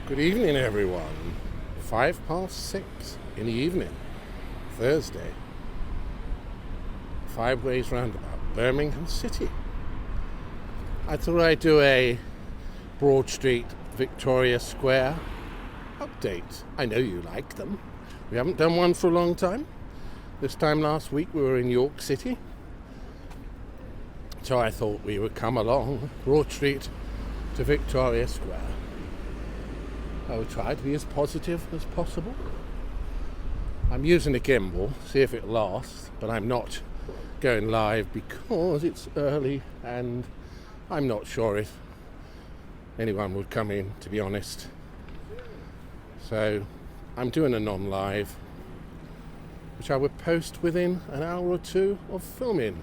Good evening, everyone. 6:05 in the evening, Thursday. 5 ways roundabout, Birmingham City. I thought I'd do a Broad Street, Victoria Square update. I know you like them. We haven't done one for a long time. This time last week we were in York City. So I thought we would come along Broad Street to Victoria Square. I will try to be as positive as possible. I'm using a gimbal, see if it lasts, but I'm not going live because it's early and I'm not sure if anyone would come in, to be honest. So I'm doing a non-live, which I would post within an hour or two of filming.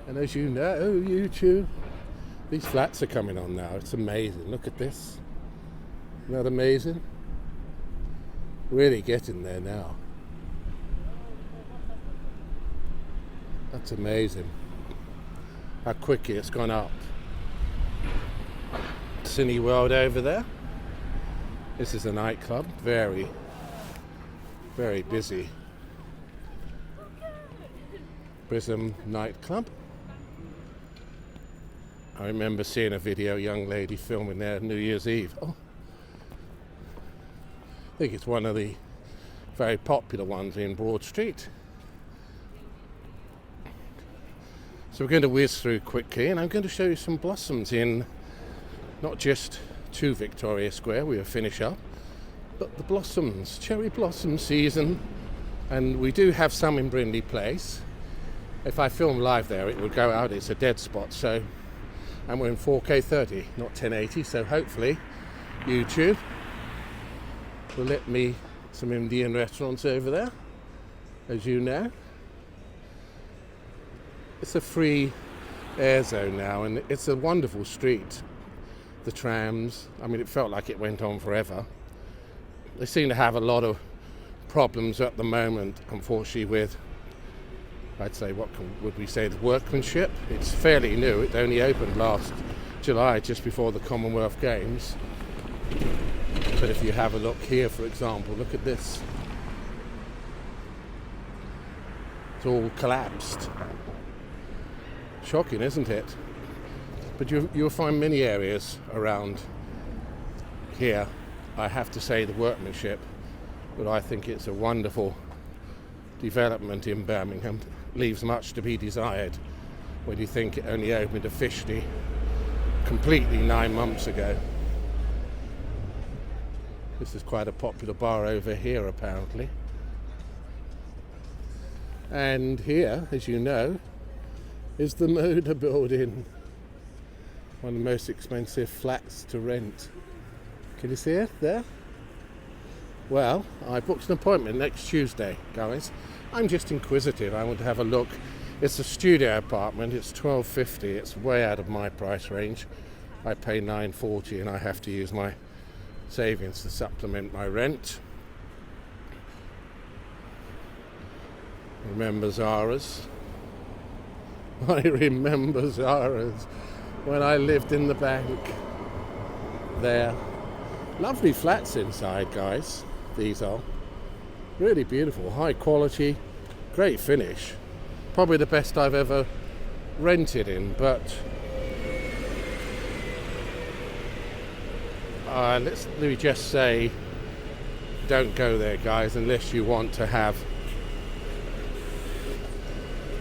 And as you know, YouTube, these flats are coming on now. It's amazing. Look at this. Isn't that amazing? Really getting there now. That's amazing. How quickly it's gone up. Cineworld over there. This is a nightclub. Very, very busy. Prism nightclub. I remember seeing a video, young lady filming there New Year's Eve. Oh. I think it's one of the very popular ones in Broad Street. So we're going to whiz through quickly, and I'm going to show you some blossoms in not just to Victoria Square, we will finish up, but the blossoms, cherry blossom season, and we do have some in Brindley Place. If I film live there, it would go out. It's a dead spot, so, and we're in 4K 30, not 1080, so hopefully YouTube will let me some Indian restaurants over there, as you know. It's a free air zone now, and it's a wonderful street. The trams, I mean, it felt like it went on forever. They seem to have a lot of problems at the moment, unfortunately, with, I'd say, would we say, the workmanship. It's fairly new. It only opened last July, just before the Commonwealth Games. But if you have a look here, for example, look at this. It's all collapsed. Shocking, isn't it? But you'll find many areas around here, I have to say, the workmanship, but I think it's a wonderful development in Birmingham. Leaves much to be desired when you think it only opened officially completely 9 months ago. This is quite a popular bar over here, apparently. And here, as you know, is the Moda building. One of the most expensive flats to rent. Can you see it there? Well, I booked an appointment next Tuesday, guys. I'm just inquisitive. I want to have a look. It's a studio apartment. It's $12.50. It's way out of my price range. I pay $9.40 and I have to use my savings to supplement my rent. Remember Zara's? I remember Zara's when I lived in the bank there. Lovely flats inside, guys. These are really beautiful, high quality, great finish. Probably the best I've ever rented in, but let me just say, don't go there, guys, unless you want to have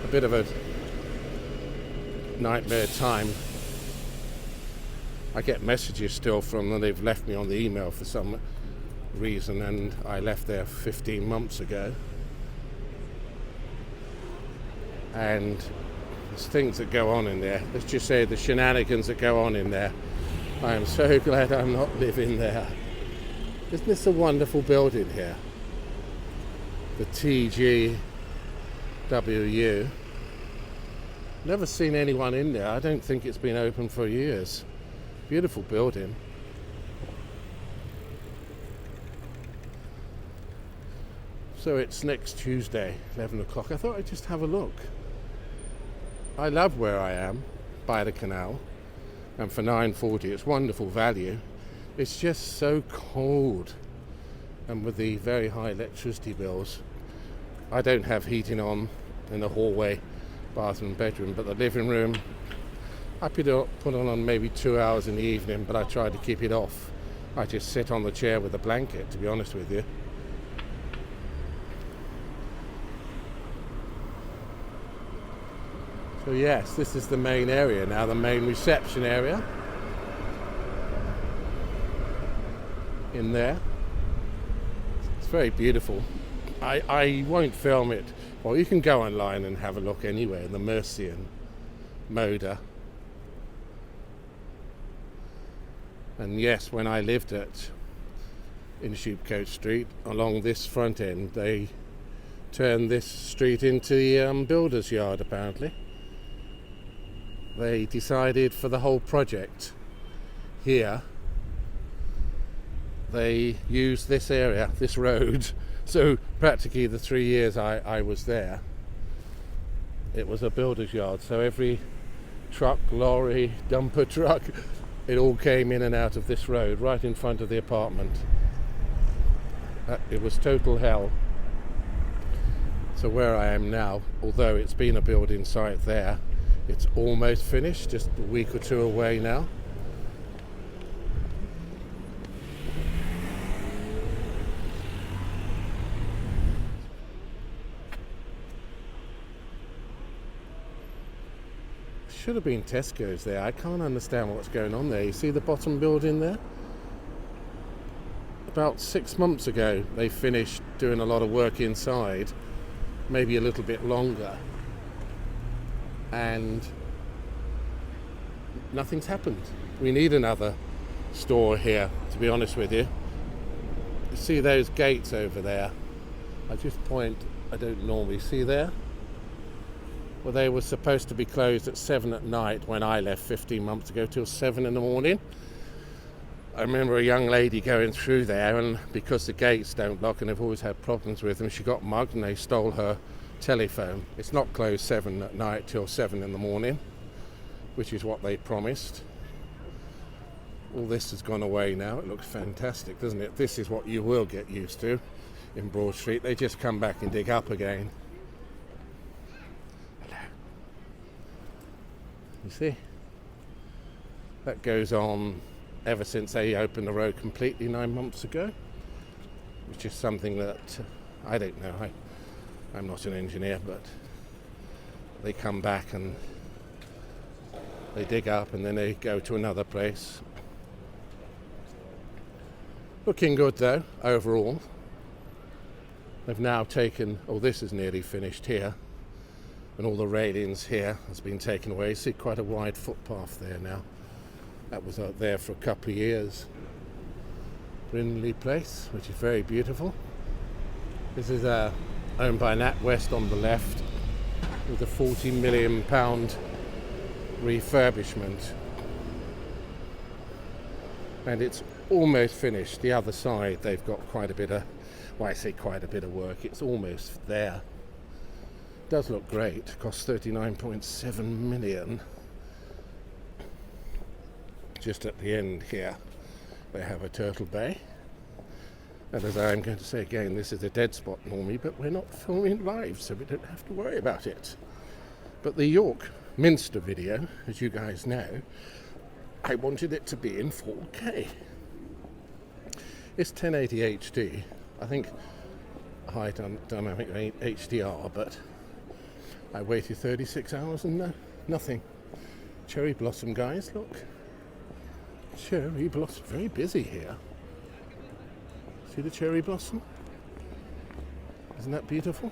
a bit of a nightmare time. I get messages still from them. They've left me on the email for some reason, and I left there 15 months ago. And there's things that go on in there. Let's just say the shenanigans that go on in there. I am so glad I'm not living there. Isn't this a wonderful building here? The TGWU. Never seen anyone in there. I don't think it's been open for years. Beautiful building. So it's next Tuesday, 11 o'clock. I thought I'd just have a look. I love where I am, by the canal. And for $9.40, it's wonderful value. It's just so cold, and with the very high electricity bills, I don't have heating on in the hallway, bathroom, bedroom, but the living room, I put it on maybe 2 hours in the evening, but I try to keep it off. I just sit on the chair with a blanket, to be honest with you. So yes, this is the main area now, the main reception area. In there. It's very beautiful. I won't film it. Well, you can go online and have a look anyway in the Mercian Moda. And yes, when I lived in Sheepcote Street, along this front end, they turned this street into the builder's yard, apparently. They decided for the whole project here, they used this area, this road. So practically the 3 years I was there, it was a builder's yard. So every truck, lorry, dumper truck, it all came in and out of this road right in front of the apartment. It was total hell. So where I am now, although it's been a building site there, it's almost finished, just a week or two away now. Should have been Tesco's there. I can't understand what's going on there. You see the bottom building there? About 6 months ago they finished doing a lot of work inside, maybe a little bit longer, and nothing's happened. We need another store here, to be honest with you. You see those gates over there? I just point, I don't normally see there. Well, they were supposed to be closed at 7 at night when I left 15 months ago, till 7 in the morning. I remember a young lady going through there, and because the gates don't lock, and they've always had problems with them, she got mugged and they stole her telephone. It's not closed 7 at night till 7 in the morning, which is what they promised. All this has gone away now. It looks fantastic, doesn't it? This is what you will get used to in Broad Street. They just come back and dig up again. You see, that goes on ever since they opened the road completely 9 months ago, which is something that I don't know. I'm not an engineer, but they come back and they dig up and then they go to another place. Looking good though, overall. They've now taken, this is nearly finished here. And all the railings here has been taken away. You see quite a wide footpath there now. That was out there for a couple of years. Brindley Place, which is very beautiful. This is owned by NatWest on the left, with a £40 million refurbishment. And it's almost finished. The other side, they've got quite a bit of, I say quite a bit of work. It's almost there. Does look great. Cost 39.7 million. Just at the end here they have a turtle bay, and as I'm going to say again, this is a dead spot normally, but we're not filming live, so we don't have to worry about it. But the York Minster video, as you guys know, I wanted it to be in 4K. It's 1080 HD. I think high dynamic HDR, but I waited 36 hours and nothing. Cherry blossom, guys, look. Cherry blossom, very busy here. See the cherry blossom? Isn't that beautiful?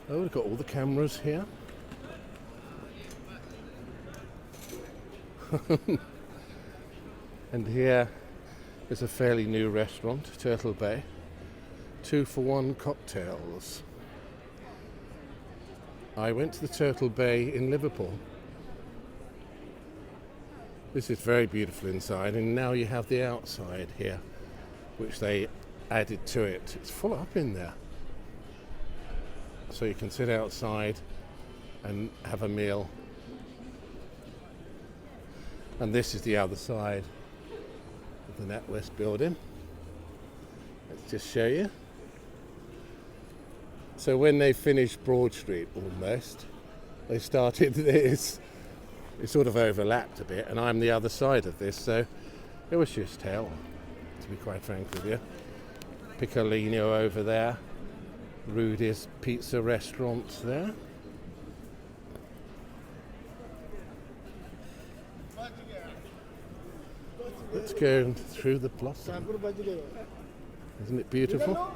Oh, we've got all the cameras here. And here is a fairly new restaurant, Turtle Bay. 2-for-1 cocktails. I went to the Turtle Bay in Liverpool. This is very beautiful inside, and now you have the outside here, which they added to it. It's full up in there. So you can sit outside and have a meal And this is the other side of the NatWest building. Let's just show you. So when they finished Broad Street almost, they started this. It sort of overlapped a bit, and I'm the other side of this, so it was just hell, to be quite frank with you. Piccolino over there, Rudy's Pizza Restaurant there. Let's go through the blossom. Isn't it beautiful?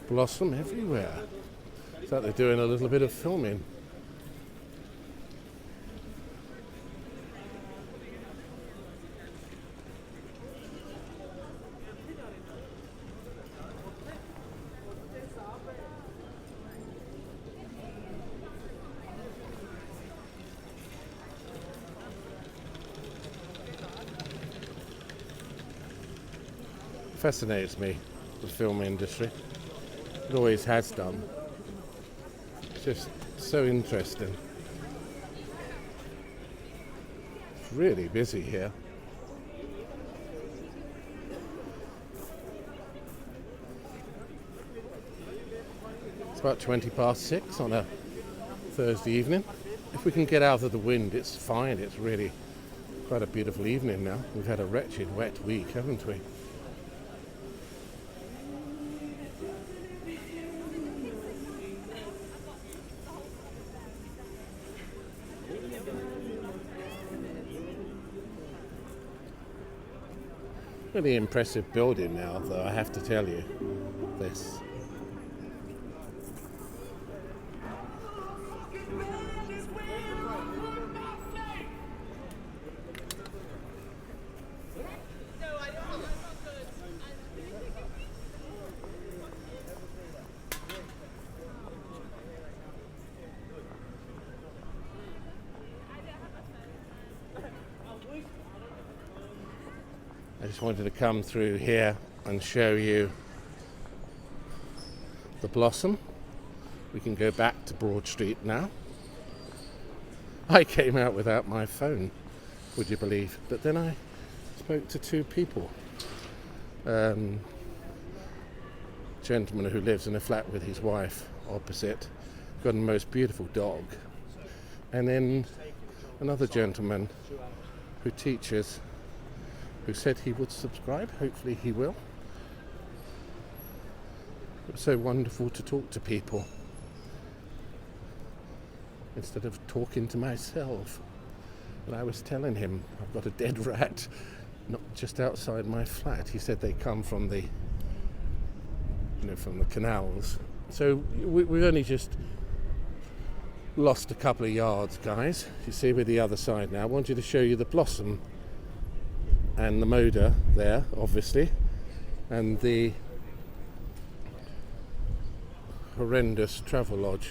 Blossom everywhere. It's like they're doing a little bit of filming. Fascinates me, the film industry. It always has done. It's just so interesting. It's really busy here. It's about 6:20 on a Thursday evening. If we can get out of the wind, it's fine. It's really quite a beautiful evening now. We've had a wretched wet week, haven't we? Really impressive building now, though, I have to tell you. This. I just wanted to come through here and show you the blossom. We can go back to Broad Street now. I came out without my phone, would you believe? But then I spoke to two people. Gentleman who lives in a flat with his wife opposite, got the most beautiful dog. And then another gentleman who teaches, who said he would subscribe. Hopefully he will. It was so wonderful to talk to people instead of talking to myself. And I was telling him I've got a dead rat not just outside my flat. He said they come from the, from the canals. So we've only just lost a couple of yards, guys. You see, we're the other side now. I wanted to show you the blossom and the Moda there, obviously, and the horrendous Travelodge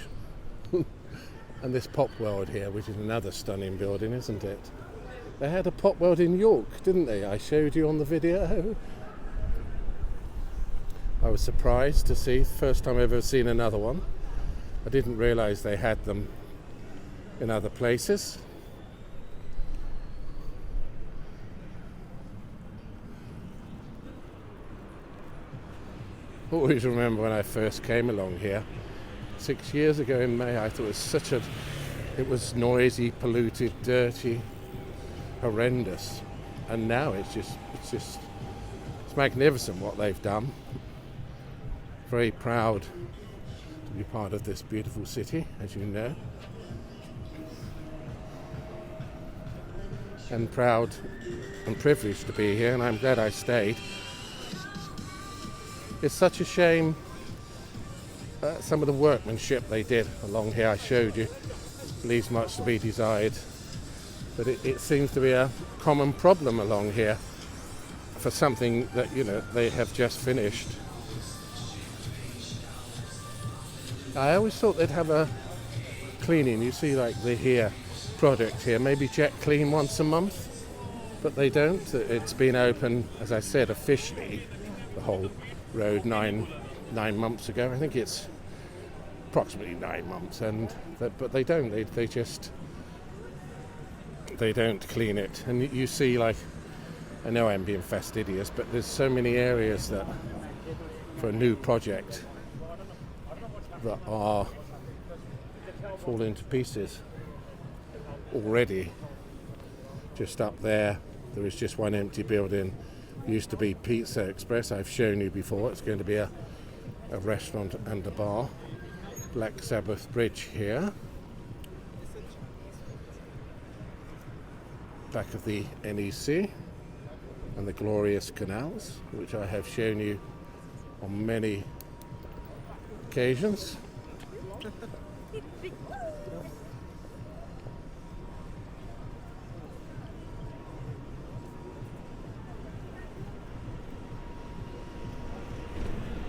and this Pop World here, which is another stunning building, isn't it? They had a Pop World in York, didn't they? I showed you on the video. I was surprised to see, first time I've ever seen another one. I didn't realise they had them in other places. I always remember when I first came along here 6 years ago in May. I thought it was noisy, polluted, dirty, horrendous, and now it's magnificent what they've done. Very proud to be part of this beautiful city, as you know, and proud and privileged to be here, and I'm glad I stayed. It's such a shame some of the workmanship they did along here, I showed you, leaves much to be desired. But it seems to be a common problem along here for something that, they have just finished. I always thought they'd have a cleaning. You see, like here, project here. Maybe jet clean once a month, but they don't. It's been open, as I said, officially, the whole road nine months ago. I think it's approximately 9 months, but they don't. They don't clean it. And you see, like, I know I'm being fastidious, but there's so many areas that, for a new project, that are falling to pieces already. Just up there is just one empty building. Used to be Pizza Express. I've shown you before. It's going to be a restaurant and a bar. Black Sabbath Bridge here. Back of the NEC and the glorious canals, which I have shown you on many occasions.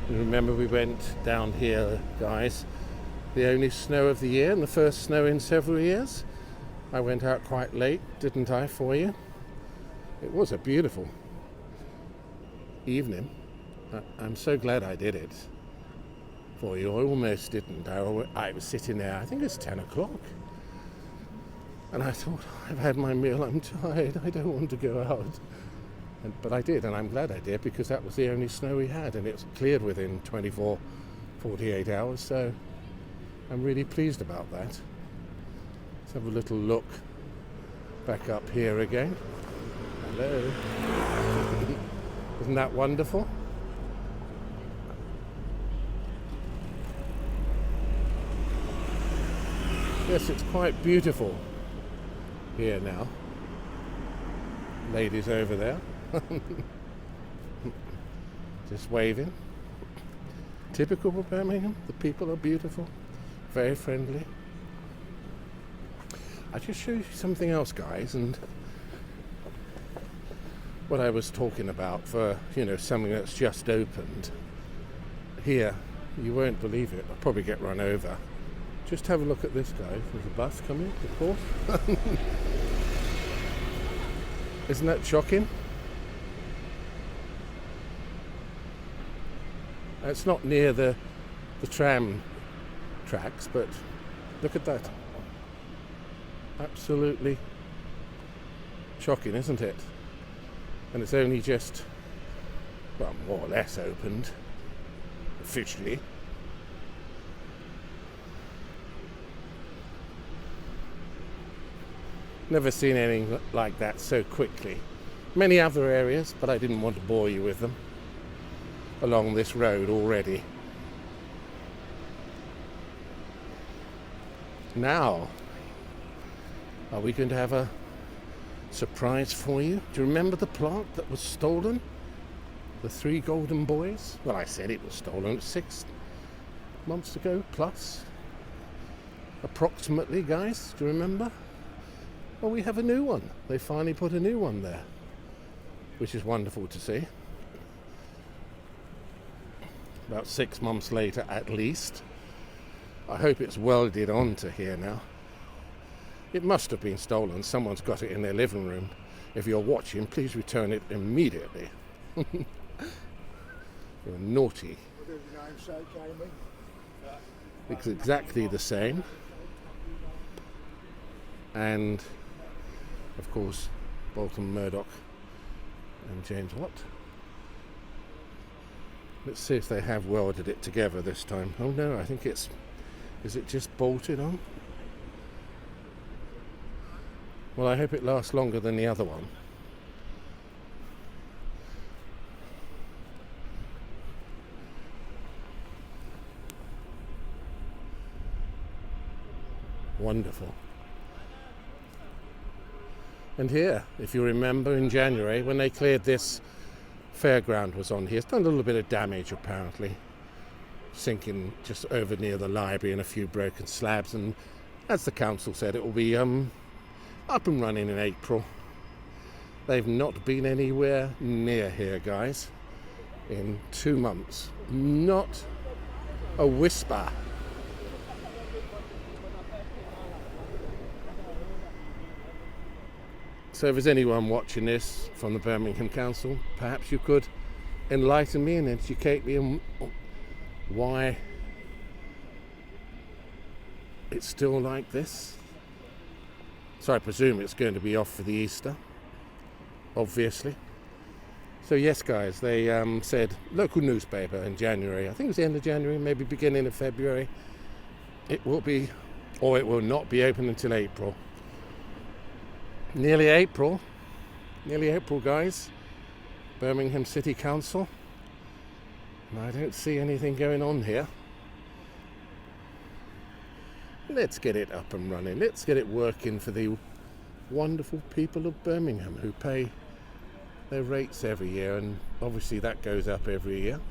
Remember, we went down here, guys, the only snow of the year and the first snow in several years. I went out quite late, didn't I, for you? It was a beautiful evening. I'm so glad I did it for you. I almost didn't. I was sitting there, I think it's 10 o'clock. And I thought, I've had my meal, I'm tired, I don't want to go out. But I did, and I'm glad I did, because that was the only snow we had, and it was cleared within 24, 48 hours, so I'm really pleased about that. Let's have a little look back up here again. Hello. Isn't that wonderful? Yes, it's quite beautiful here now. Ladies over there. Just waving. Typical of Birmingham. The people are beautiful, very friendly. I'll just show you something else, guys, and what I was talking about for, something that's just opened. Here, you won't believe it. I'll probably get run over. Just have a look at this, guys. There's a bus coming, of course. Isn't that shocking? It's not near the tram tracks, but look at that. Absolutely shocking, isn't it? And it's only just, well, more or less opened, officially. Never seen anything like that so quickly. Many other areas, but I didn't want to bore you with them. Along this road already. Now, are we going to have a surprise for you? Do you remember the plaque that was stolen? The 3 golden boys? Well, I said it was stolen 6 months ago plus. Approximately, guys. Do you remember? Well, we have a new one. They finally put a new one there, which is wonderful to see. About 6 months later, at least. I hope it's welded onto here now. It must have been stolen. Someone's got it in their living room. If you're watching, please return it immediately. You're naughty. It's exactly the same. And, of course, Bolton Murdoch and James Watt. Let's see if they have welded it together this time. Oh no, I think is it just bolted on? Well, I hope it lasts longer than the other one. Wonderful. And here, if you remember, in January, when they cleared this, fairground was on here. It's done a little bit of damage, apparently. Sinking just over near the library and a few broken slabs. And as the council said, it will be up and running in April. They've not been anywhere near here, guys, in 2 months. Not a whisper. So if there's anyone watching this from the Birmingham Council, perhaps you could enlighten me and educate me on why it's still like this. So I presume it's going to be off for the Easter, obviously. So yes, guys, they said, local newspaper in January, I think it was the end of January, maybe beginning of February, it will be, or it will not be open until April. Nearly April, guys. Birmingham City Council. And I don't see anything going on here. Let's get it up and running. Let's get it working for the wonderful people of Birmingham who pay their rates every year, and obviously that goes up every year.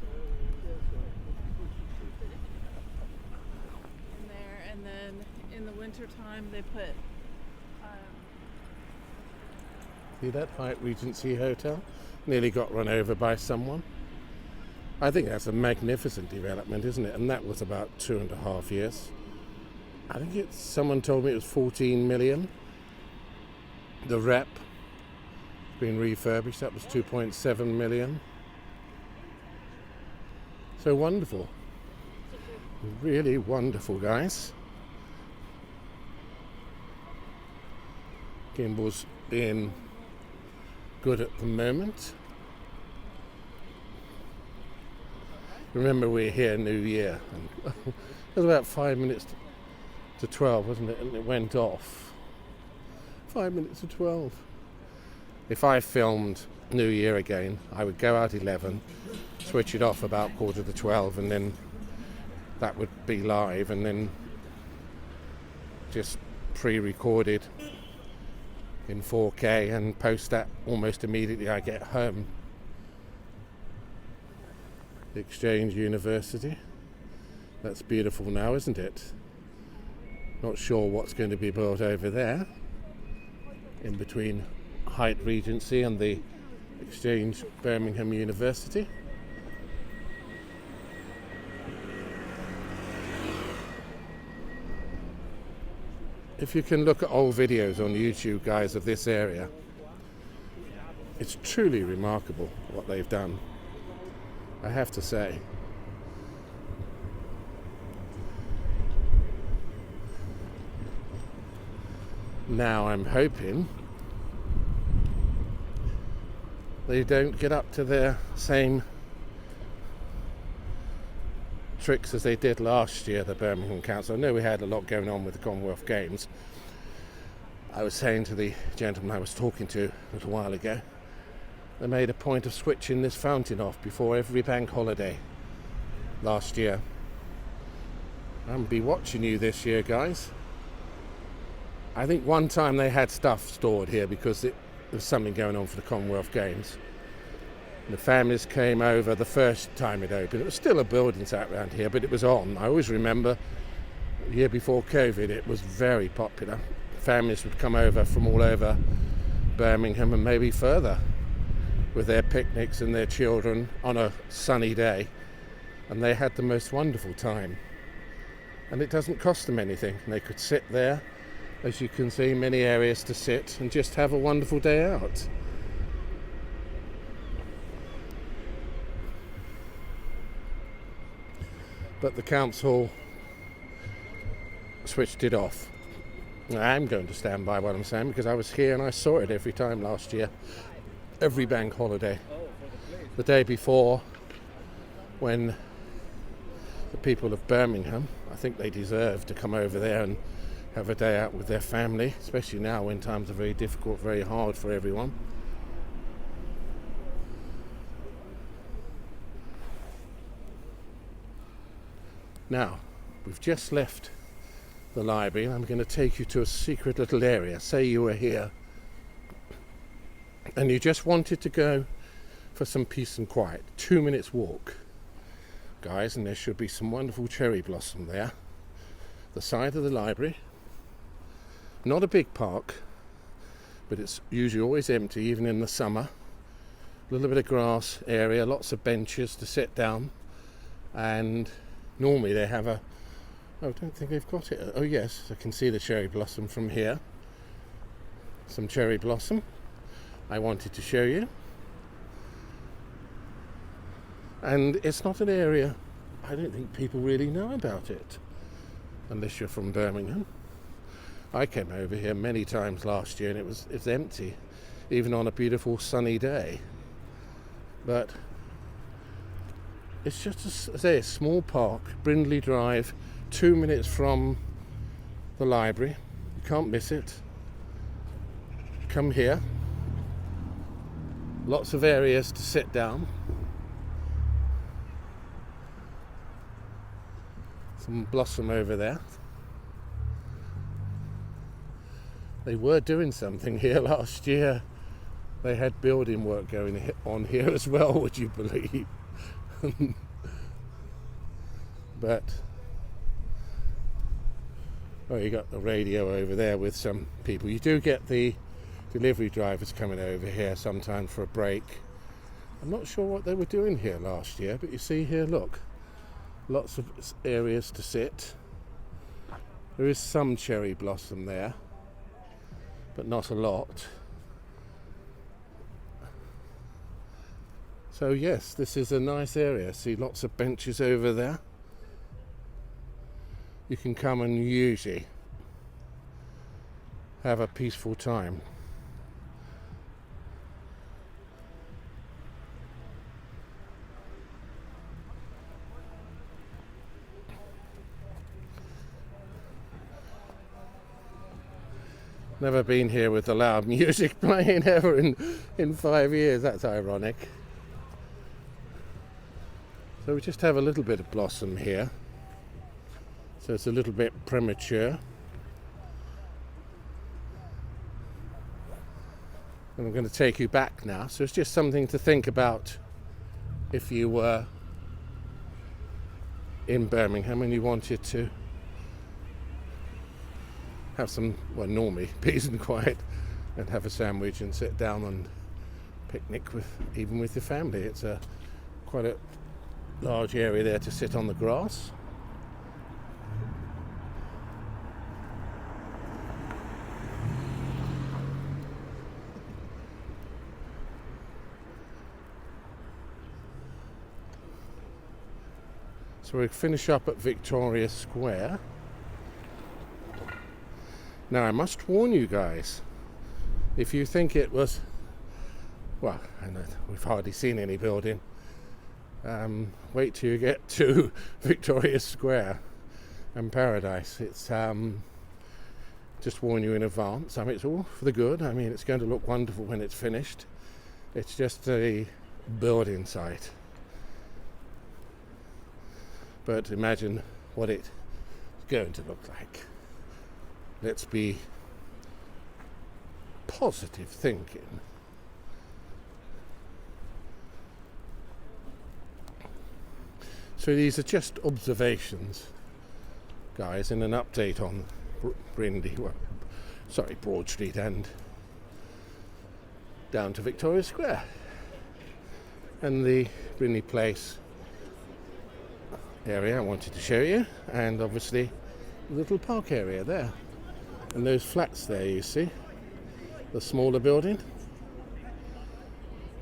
In there, and then in the winter time they put See that Hyatt Regency Hotel? Nearly got run over by someone. I think that's a magnificent development, isn't it? And that was about 2.5 years. I think someone told me it was 14 million. The Rep being refurbished, that was 2.7 million. So wonderful. Really wonderful, guys. Gimbal's being good at the moment. Remember, we're here New Year, and it was about 5 minutes to 12, wasn't it? And it went off. 5 minutes to 12. If I filmed New Year again, I would go out 11, switch it off about 11:45, and then that would be live, and then just pre-recorded in 4K and post that almost immediately I get home. Exchange University. That's beautiful now, isn't it? Not sure what's going to be built over there in between Hyatt Regency and the Exchange Birmingham University. If you can look at old videos on YouTube, guys, of this area, it's truly remarkable what they've done, I have to say. Now I'm hoping they don't get up to their same tricks as they did last year, the Birmingham Council. I know we had a lot going on with the Commonwealth Games. I was saying to the gentleman I was talking to a little while ago, they made a point of switching this fountain off before every bank holiday last year. I'm going to be watching you this year, guys. I think one time they had stuff stored here because there was something going on for the Commonwealth Games. The families came over the first time it opened. It was still a building sat around here, but it was on. I always remember the year before COVID, it was very popular. Families would come over from all over Birmingham and maybe further with their picnics and their children on a sunny day. And they had the most wonderful time. And it doesn't cost them anything. They could sit there, as you can see, many areas to sit and just have a wonderful day out. But the council switched it off. I'm going to stand by what I'm saying because I was here and I saw it every time last year, every bank holiday. The day before, when the people of Birmingham, I think they deserve to come over there and have a day out with their family, especially now when times are very difficult, very hard for everyone. Now, we've just left the library and I'm going to take you to a secret little area. Say you were here and you just wanted to go for some peace and quiet. 2 minutes walk, guys, and there should be some wonderful cherry blossom there. The side of the library. Not a big park, but it's usually always empty, even in the summer. A little bit of grass area, lots of benches to sit down, and normally they have I don't think they've got it. Oh yes, I can see the cherry blossom from here. Some cherry blossom. I wanted to show you. And it's not an area I don't think people really know about it, unless you're from Birmingham. I came over here many times last year and it's empty, even on a beautiful sunny day. But it's just a small park, Brindley Drive, 2 minutes from the library. You can't miss it. Come here. Lots of areas to sit down. Some blossom over there. They were doing something here last year. They had building work going on here as well, would you believe? But you got the radio over there with some people. You do get the delivery drivers coming over here sometimes for a break. I'm not sure what they were doing here last year, but you see here, look, lots of areas to sit. There is some cherry blossom there, but not a lot. So yes, this is a nice area. See lots of benches over there. You can come and usually have a peaceful time. Never been here with the loud music playing ever in 5 years. That's ironic. So we just have a little bit of blossom here. So it's a little bit premature. And I'm going to take you back now. So it's just something to think about if you were in Birmingham and you wanted to have some, well, normally peace and quiet, and have a sandwich and sit down and picnic even with your family. It's quite a large area there to sit on the grass. So we'll finish up at Victoria Square. Now I must warn you guys, if you think it was, well, I know we've hardly seen any building, wait till you get to Victoria Square and Paradise. It's just warn you in advance. I mean, it's all for the good. I mean, it's going to look wonderful when it's finished. It's just a building site. But imagine what it's going to look like. Let's be positive thinking. So these are just observations, guys, and an update on Broad Street and down to Victoria Square and the Brindley Place area I wanted to show you, and obviously the little park area there. And those flats there, you see, the smaller building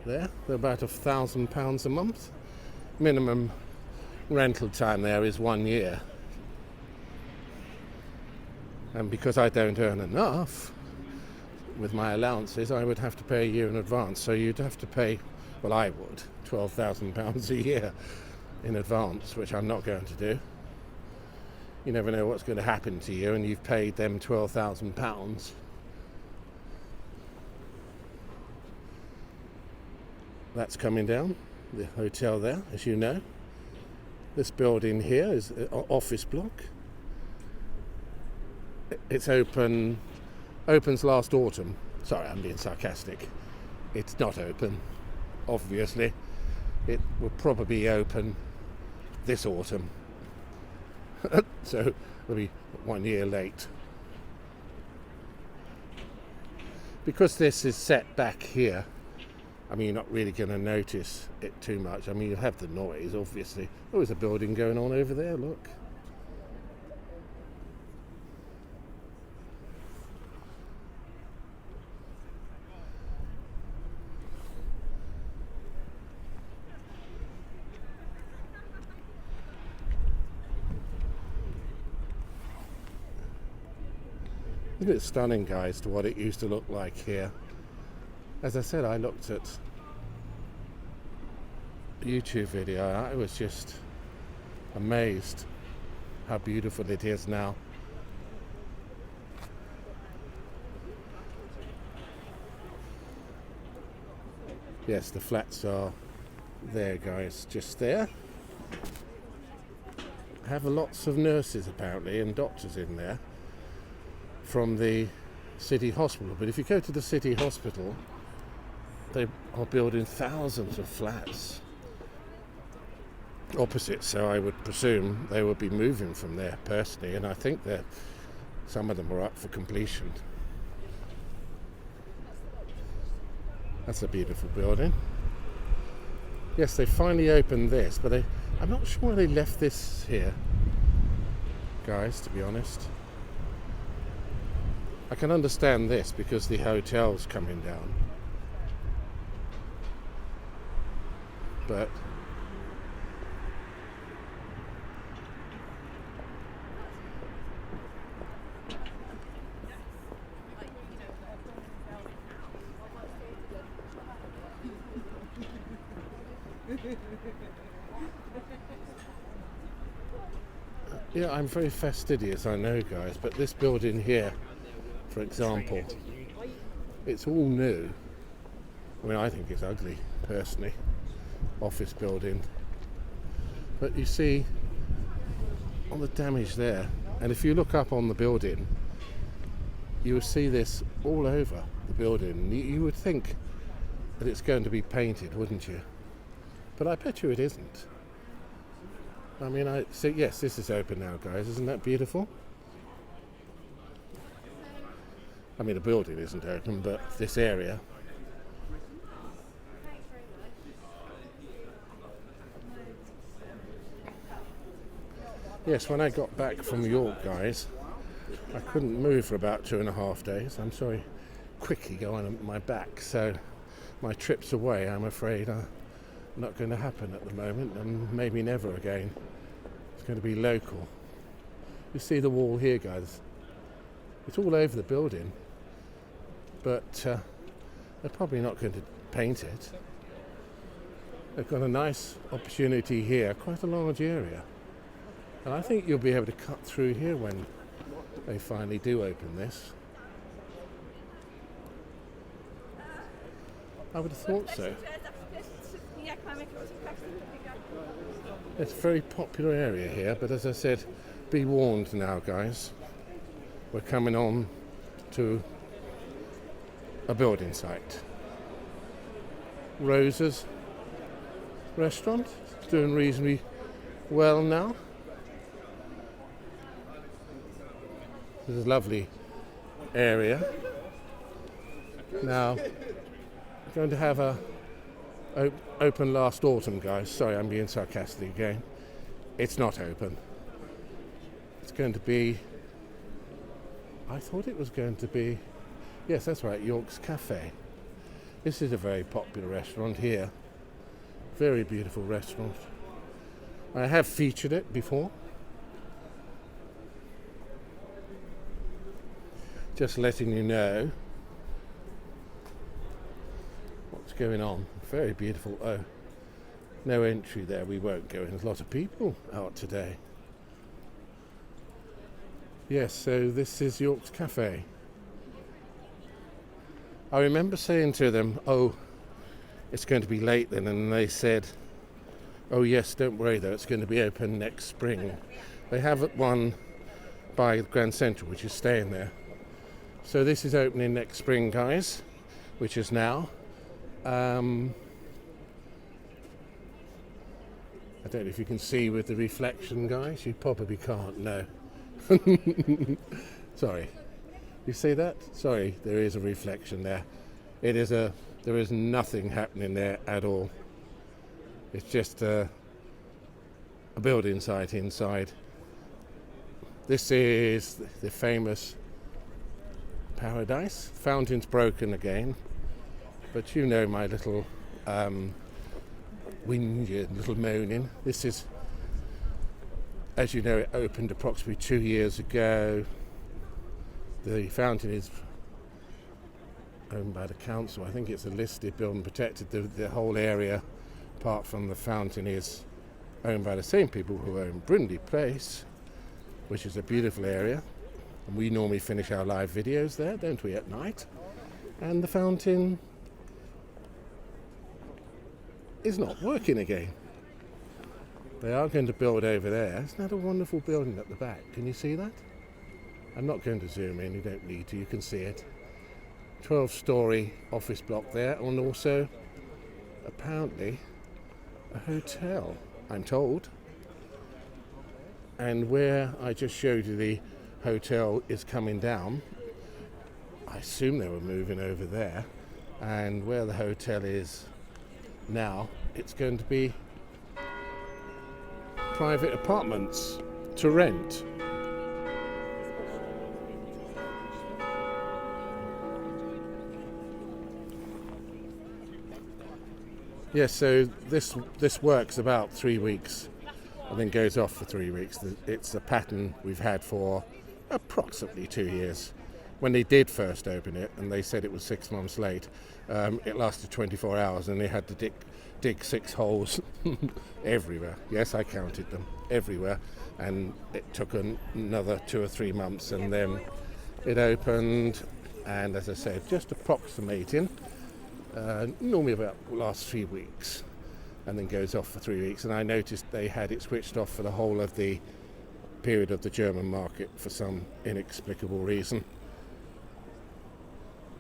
there, they're about £1,000 a month. Minimum rental time there is 1 year. And because I don't earn enough with my allowances, I would have to pay a year in advance. So you'd have to pay, well, I would, £12,000 a year in advance, which I'm not going to do. You never know what's going to happen to you, and you've paid them £12,000. That's coming down, the hotel there, as you know. This building here is an office block. It's opens last autumn. Sorry, I'm being sarcastic. It's not open, obviously. It will probably open this autumn. So it'll be 1 year late. Because this is set back here, I mean, you're not really going to notice it too much. I mean, you have the noise, obviously. Oh, there's a building going on over there, look. Isn't it stunning, guys, to what it used to look like here? As I said, I looked at a YouTube video. I was just amazed how beautiful it is now. Yes, the flats are there, guys, just there. Have lots of nurses apparently and doctors in there from the city hospital. But if you go to the city hospital, they are building thousands of flats opposite, so I would presume they will be moving from there personally, and I think that some of them are up for completion. That's a beautiful building. Yes, they finally opened this, but I'm not sure why they left this here, guys, to be honest. I can understand this because the hotel's coming down. But yeah, I'm very fastidious, I know, guys, but this building here, for example, it's all new. I mean, I think it's ugly, personally. Office building. But you see, on the damage there, and if you look up on the building, you will see this all over the building. You would think that it's going to be painted, wouldn't you? But I bet you it isn't. I mean, yes, this is open now, guys. Isn't that beautiful? I mean, the building isn't open, but this area. Yes, when I got back from York, guys, I couldn't move for about 2.5 days. I'm sorry, quickly going on my back. So my trips away, I'm afraid, are not going to happen at the moment, and maybe never again. It's going to be local. You see the wall here, guys. It's all over the building, but they're probably not going to paint it. They've got a nice opportunity here, quite a large area. And I think you'll be able to cut through here when they finally do open this. I would have thought so. It's a very popular area here, but as I said, be warned now, guys. We're coming on to a building site. Rosa's restaurant is doing reasonably well now. This is a lovely area. Now, we're going to have a open last autumn, guys. Sorry, I'm being sarcastic again. It's not open. It's going to be, I thought it was going to be, yes, that's right, York's Cafe. This is a very popular restaurant here. Very beautiful restaurant. I have featured it before. Just letting you know what's going on. Very beautiful. Oh, no entry there. We won't go in. There's a lot of people out today. Yes, so this is York's Cafe. I remember saying to them, oh, it's going to be late then, and they said, oh yes, don't worry though, it's going to be open next spring. They have one by the Grand Central, which is staying there. So this is opening next spring, guys, which is now. I don't know if you can see with the reflection, guys. You probably can't, no. Sorry. You see that? Sorry, there is a reflection there. There is nothing happening there at all. It's just a building site inside. This is the famous Paradise. Fountain's broken again, but you know my little whinge, little moaning. This is, as you know, it opened approximately 2 years ago. The fountain is owned by the council. I think it's a listed building protected. The whole area, apart from the fountain, is owned by the same people who own Brindley Place, which is a beautiful area. And we normally finish our live videos there, don't we, at night? And the fountain is not working again. They are going to build over there. Isn't that a wonderful building at the back? Can you see that? I'm not going to zoom in, you don't need to, you can see it. 12-storey office block there, and also apparently a hotel, I'm told. And where I just showed you the hotel is coming down, I assume they were moving over there, and where the hotel is now, it's going to be private apartments to rent. Yes, so this works about 3 weeks and then goes off for 3 weeks. It's a pattern we've had for approximately 2 years. When they did first open it, and they said it was 6 months late, it lasted 24 hours and they had to dig 6 holes everywhere. Yes, I counted them, everywhere. And it took another 2 or 3 months, and then it opened, and as I said, just approximating, normally about the last 3 weeks, and then goes off for 3 weeks. And I noticed they had it switched off for the whole of the period of the German market for some inexplicable reason.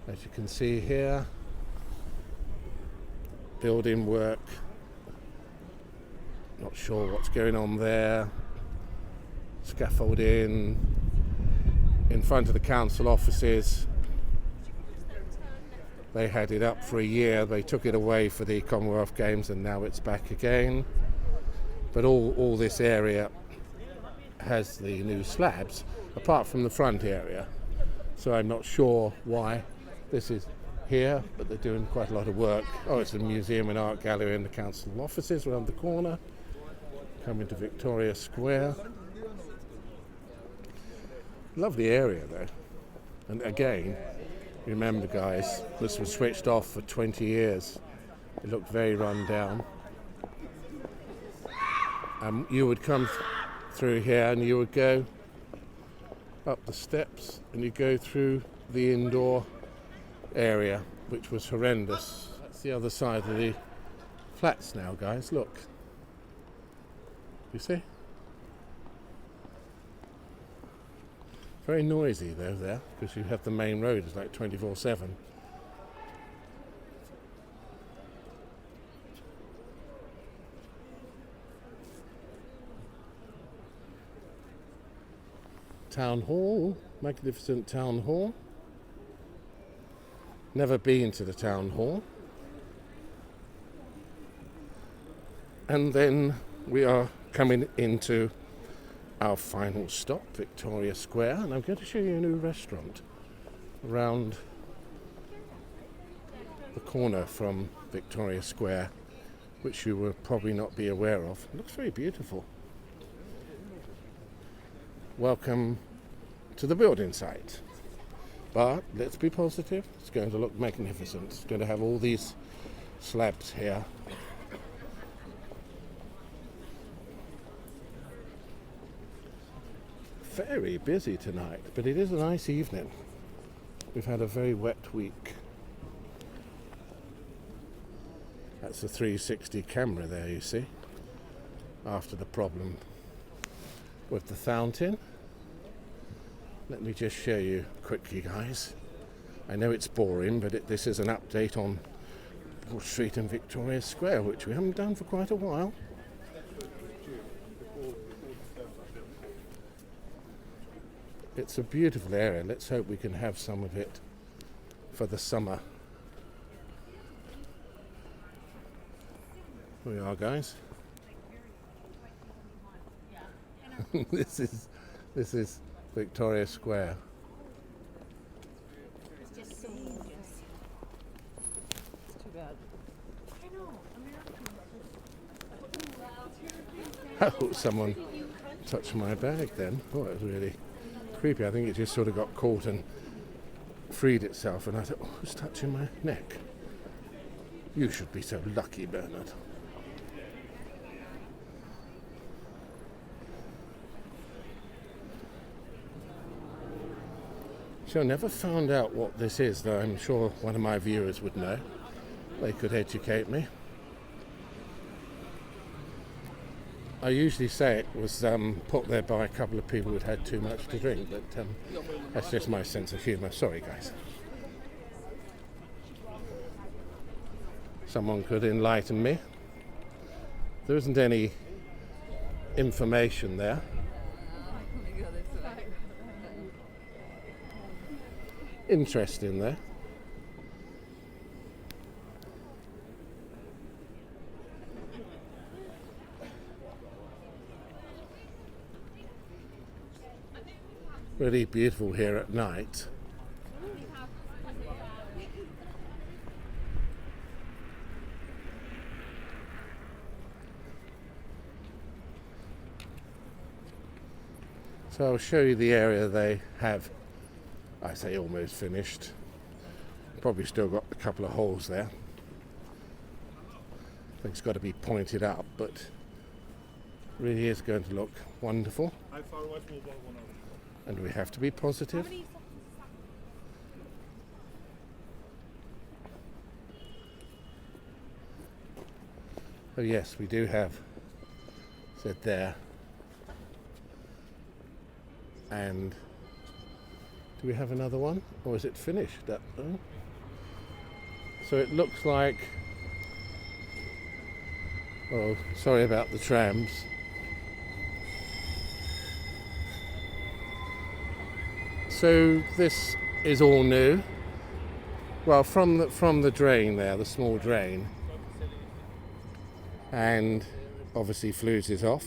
As you can see here, building work, not sure what's going on there, scaffolding in front of the council offices. They had it up for a year, they took it away for the Commonwealth Games, and now it's back again. But all this area has the new slabs, apart from the front area. So I'm not sure why this is here, but they're doing quite a lot of work. Oh, it's a museum and art gallery in the council offices around the corner. Coming to Victoria Square. Lovely area though. And again, remember guys, this was switched off for 20 years. It looked very run down. You would come through here and you would go up the steps and you go through the indoor area, which was horrendous. That's the other side of the flats now, guys, look. You see? Very noisy though there, because you have the main road, it's like 24/7. Town Hall, magnificent Town Hall. Never been to the Town Hall. And then we are coming into our final stop, Victoria Square, and I'm going to show you a new restaurant around the corner from Victoria Square, which you will probably not be aware of. It looks very beautiful. Welcome to the building site. But let's be positive, it's going to look magnificent. It's going to have all these slabs here. Very busy tonight, but it is a nice evening. We've had a very wet week. That's a 360 camera there, you see, after the problem with the fountain. Let me just show you quickly, guys. I know it's boring, but this is an update on Broad Street and Victoria Square, which we haven't done for quite a while. It's a beautiful area. Let's hope we can have some of it for the summer. Here we are, guys. This is Victoria Square. It's just so gorgeous. It's too bad. I know. Oh, someone touched my bag then. Oh, it was really creepy. I think it just sort of got caught and freed itself, and I thought, oh, who's touching my neck? You should be so lucky, Bernard. So I never found out what this is, though I'm sure one of my viewers would know. They could educate me. I usually say it was put there by a couple of people who'd had too much to drink, but that's just my sense of humour. Sorry, guys. Someone could enlighten me. There isn't any information there. Interesting there. Really beautiful here at night. So I'll show you the area they have, I say almost finished. Probably still got a couple of holes there. I think it's got to be pointed up, but really is going to look wonderful. How far away from the wall? And we have to be positive. Oh yes, we do have said there. And do we have another one, or is it finished? Oh. So it looks like, oh, sorry about the trams. So this is all new. Well, from the drain there, the small drain, and obviously flues is off.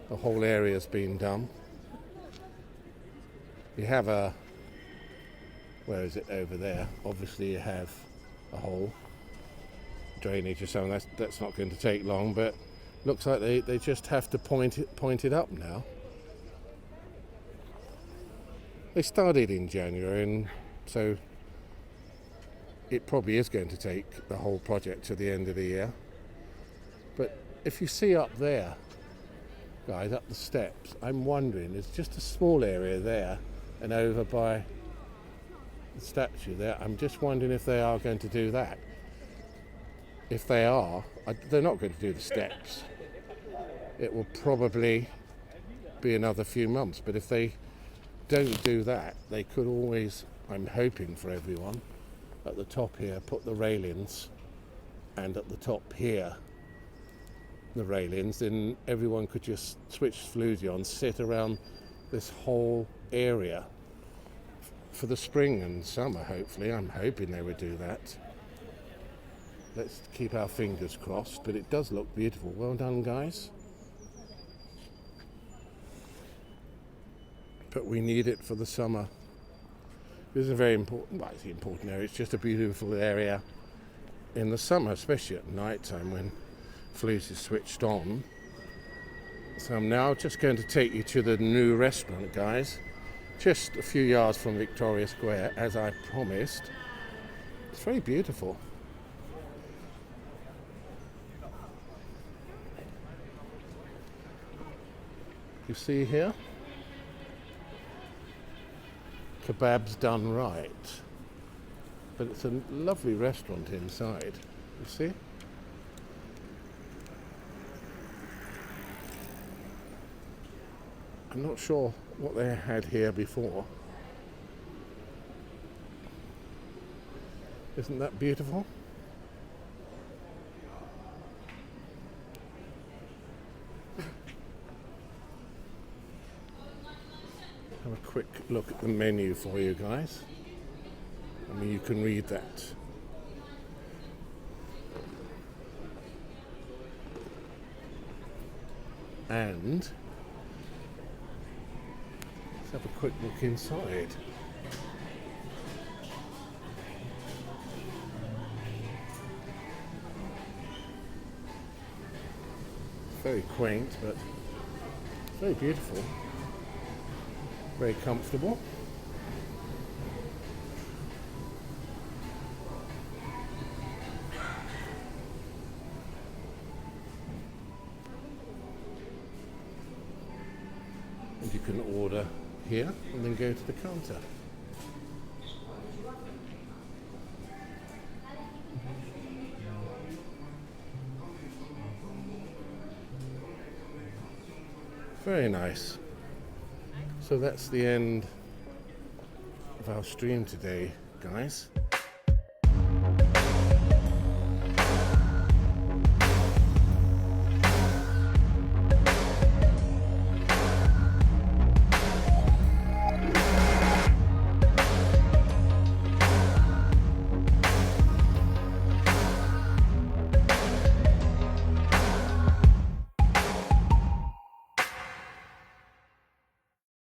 The whole area's been done. You have a, where is it, over there? Obviously you have a hole, drainage or something. That's not going to take long, but looks like they just have to point it up now. They started in January, and so it probably is going to take the whole project to the end of the year. But if you see up there, guys, up the steps, I'm wondering, there's just a small area there and over by the statue there. I'm just wondering if they are going to do that. If they are, they're not going to do the steps. It will probably be another few months, but if they don't do that, they could always, I'm hoping for everyone, at the top here, put the railings, and at the top here, the railings, then everyone could just switch floozy on, sit around this whole area for the spring and summer, hopefully. I'm hoping they would do that. Let's keep our fingers crossed, but it does look beautiful. Well done, guys. But we need it for the summer. This is a very important, well, it's an important area. It's just a beautiful area in the summer, especially at night time when flues is switched on. So I'm now just going to take you to the new restaurant, guys. Just a few yards from Victoria Square, as I promised. It's very beautiful. You see here? Kebabs done right. But it's a lovely restaurant inside. You see? I'm not sure what they had here before. Isn't that beautiful? Have a quick look at the menu for you guys. I mean, you can read that. And let's have a quick look inside. very quaint, but very beautiful. Very comfortable. And you can order here and then go to the counter. Very nice. So that's the end of our stream today, guys.